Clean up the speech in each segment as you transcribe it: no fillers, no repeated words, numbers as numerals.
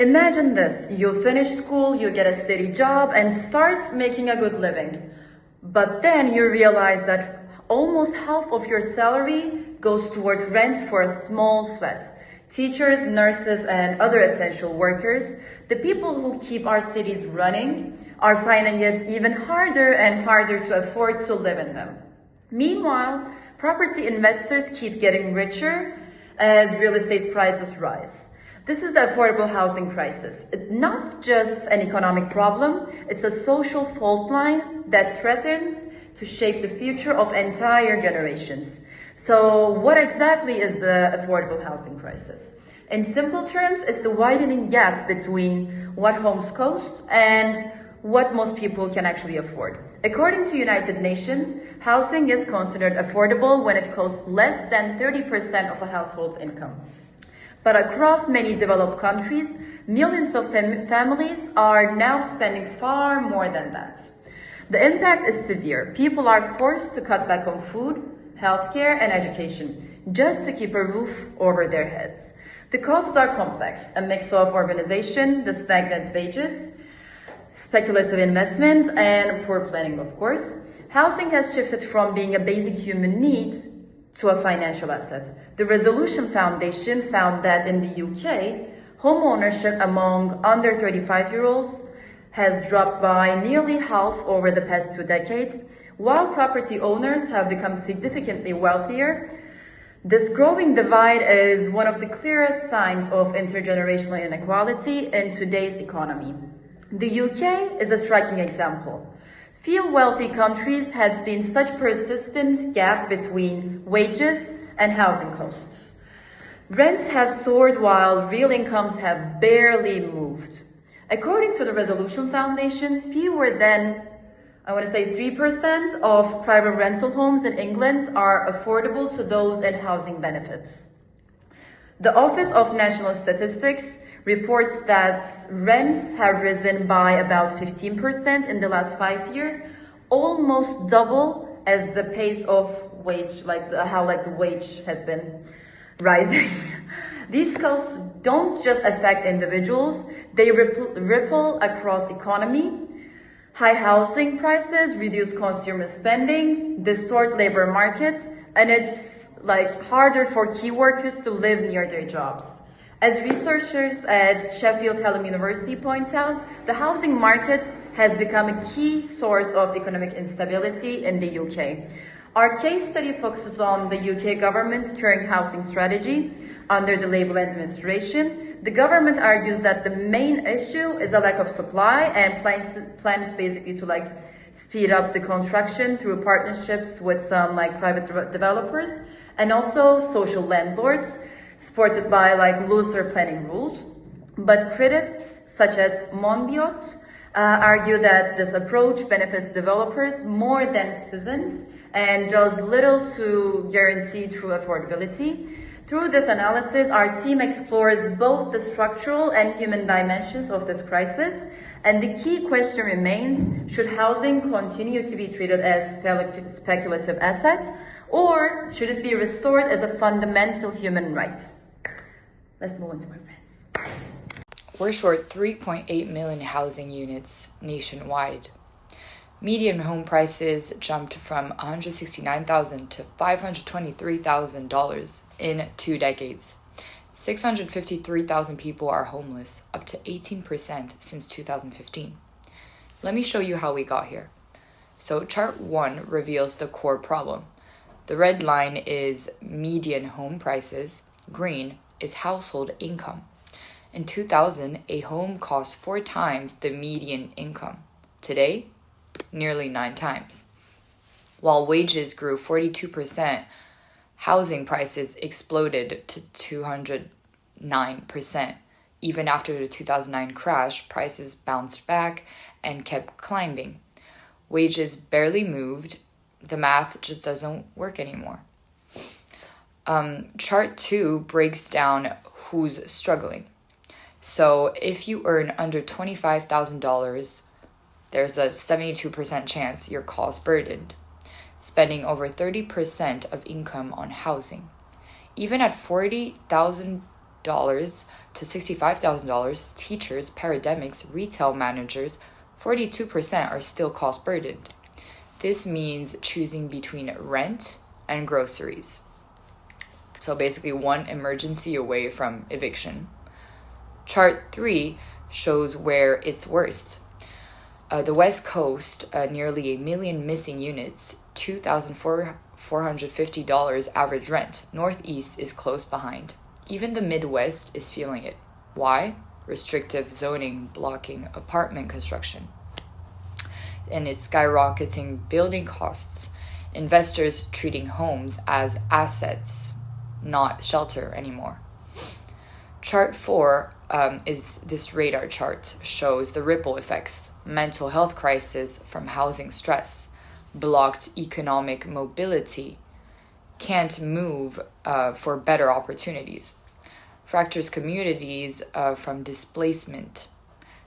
Imagine this, you finish school, you get a steady job and start making a good living. But then you realize that almost half of your salary goes toward rent for a small flat. Teachers, nurses, and other essential workers, the people who keep our cities running, are finding it even harder and harder to afford to live in them. Meanwhile, property investors keep getting richer as real estate prices rise. This is the affordable housing crisis. It's not just an economic problem, it's a social fault line that threatens to shape the future of entire generations. So what exactly is the affordable housing crisis? In simple terms, it's the widening gap between what homes cost and what most people can actually afford. According to United Nations, housing is considered affordable when it costs less than 30% of a household's income. But across many developed countries, millions of families are now spending far more than that. The impact is severe. People are forced to cut back on food, healthcare, and education just to keep a roof over their heads. The costs are complex, a mix of urbanization, the stagnant wages, speculative investments, and poor planning, of course. Housing has shifted from being a basic human need to a financial asset. The Resolution Foundation found that in the UK, home ownership among under 35-year-olds has dropped by nearly half over the past 2 decades, while property owners have become significantly wealthier. This growing divide is one of the clearest signs of intergenerational inequality in today's economy. The UK is a striking example. Few wealthy countries have seen such persistent gap between wages and housing costs. Rents have soared while real incomes have barely moved. According to the Resolution Foundation, fewer than 3% of private rental homes in England are affordable to those in housing benefits. The Office of National Statistics reports that rents have risen by about 15% in the last 5 years, almost double as the pace of wage, how the wage has been rising. These costs don't just affect individuals, they ripple across economy. High housing prices reduce consumer spending, distort labor markets, and it's harder for key workers to live near their jobs. As researchers at Sheffield Hallam University point out, the housing market has become a key source of economic instability in the UK. Our case study focuses on the UK government's current housing strategy under the Labour administration. The government argues that the main issue is a lack of supply and plans basically to speed up the construction through partnerships with some private developers and also social landlords, supported by looser planning rules. But critics such as Monbiot argue that this approach benefits developers more than citizens and does little to guarantee true affordability. Through this analysis, our team explores both the structural and human dimensions of this crisis, and the key question remains, should housing continue to be treated as speculative assets, or should it be restored as a fundamental human right? Let's move on to my friends. We're short 3.8 million housing units nationwide. Median home prices jumped from $169,000 to $523,000 in 2 decades. 653,000 people are homeless, up to 18% since 2015. Let me show you how we got here. So chart 1 reveals the core problem. The red line is median home prices, green is household income. In 2000, a home cost 4 times the median income. Today, nearly 9 times. While wages grew 42%, housing prices exploded to 209%. Even after the 2009 crash, prices bounced back and kept climbing. Wages barely moved. The math just doesn't work anymore. Chart 2 breaks down who's struggling. So if you earn under $25,000, there's a 72% chance you're cost burdened, spending over 30% of income on housing. Even at $40,000 to $65,000, teachers, paramedics, retail managers, 42% are still cost burdened. This means choosing between rent and groceries. So basically one emergency away from eviction. Chart 3 shows where it's worst. The West Coast, nearly 1 million missing units, $2,450 average rent. Northeast is close behind. Even the Midwest is feeling it. Why? Restrictive zoning blocking apartment construction. And it's skyrocketing building costs. Investors treating homes as assets, not shelter anymore. Chart 4 is this radar chart, shows the ripple effects, mental health crisis from housing stress, blocked economic mobility, can't move for better opportunities, fractures communities from displacement,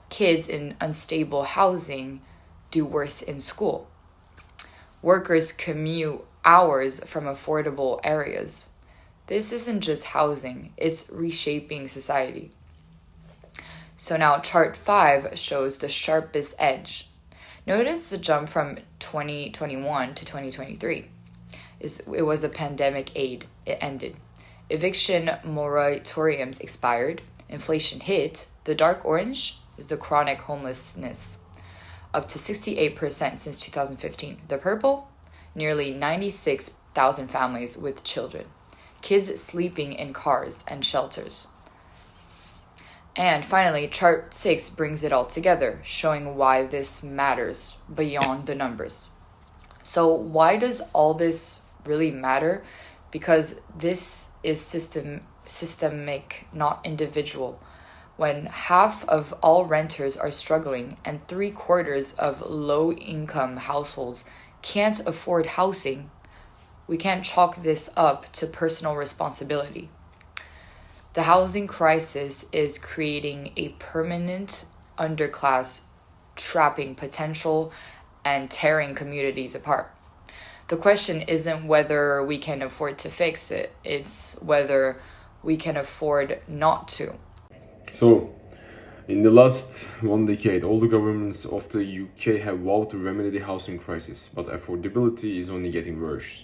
kids in unstable housing do worse in school, workers commute hours from affordable areas. This isn't just housing, it's reshaping society. So now chart 5 shows the sharpest edge. Notice the jump from 2021 to 2023. It was the pandemic aid. It ended. Eviction moratoriums expired. Inflation hit. The dark orange is the chronic homelessness, up to 68% since 2015. The purple, nearly 96,000 families with children. Kids sleeping in cars and shelters. And finally, chart 6 brings it all together, showing why this matters beyond the numbers. So why does all this really matter? Because this is systemic, not individual. When half of all renters are struggling and 3/4 of low-income households can't afford housing, we can't chalk this up to personal responsibility. The housing crisis is creating a permanent underclass, trapping potential and tearing communities apart. The question isn't whether we can afford to fix it, it's whether we can afford not to. So, in the last 1 decade, all the governments of the UK have vowed to remedy the housing crisis, but affordability is only getting worse.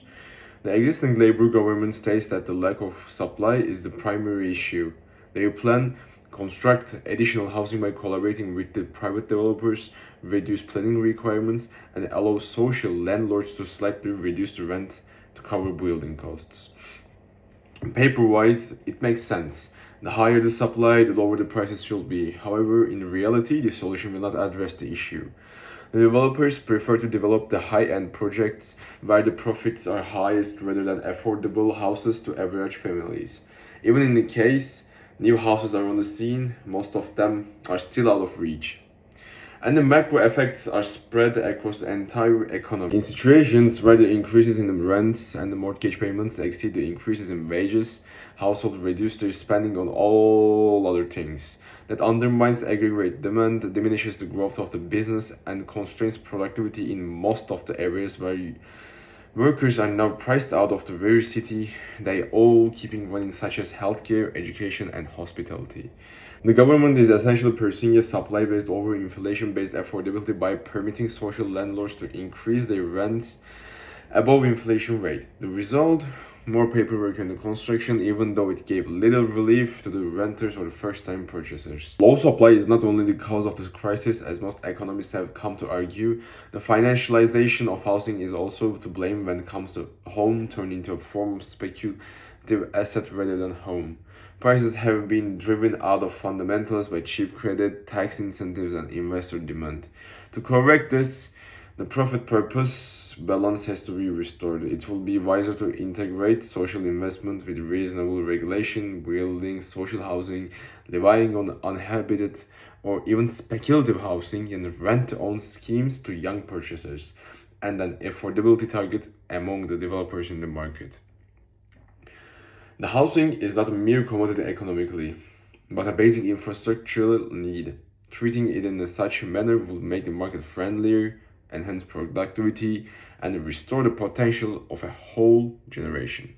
The existing Labour government states that the lack of supply is the primary issue. They plan construct additional housing by collaborating with the private developers, reduce planning requirements, and allow social landlords to slightly reduce the rent to cover building costs. Paper-wise, it makes sense. The higher the supply, the lower the prices should be. However, in reality, the solution will not address the issue. The developers prefer to develop the high-end projects where the profits are highest rather than affordable houses to average families. Even in the case new houses are on the scene, most of them are still out of reach. And the macro effects are spread across the entire economy. In situations where the increases in the rents and the mortgage payments exceed the increases in wages, households reduce their spending on all other things. That undermines aggregate demand, diminishes the growth of the business, and constrains productivity in most of the areas where workers are now priced out of the very city they all keeping running, such as healthcare, education, and hospitality. The government is essentially pursuing a supply-based over inflation-based affordability by permitting social landlords to increase their rents above inflation rate. The result? More paperwork in the construction, even though it gave little relief to the renters or the first-time purchasers. Low supply is not only the cause of the crisis, as most economists have come to argue. The financialization of housing is also to blame when it comes to home turned into a form of speculative asset rather than home. Prices have been driven out of fundamentals by cheap credit, tax incentives, and investor demand. To correct this, the profit-purpose balance has to be restored. It will be wiser to integrate social investment with reasonable regulation, building social housing, relying on uninhabited or even speculative housing, and rent-to-own schemes to young purchasers, and an affordability target among the developers in the market. The housing is not a mere commodity economically, but a basic infrastructural need. Treating it in such a manner would make the market friendlier, enhance productivity, and restore the potential of a whole generation.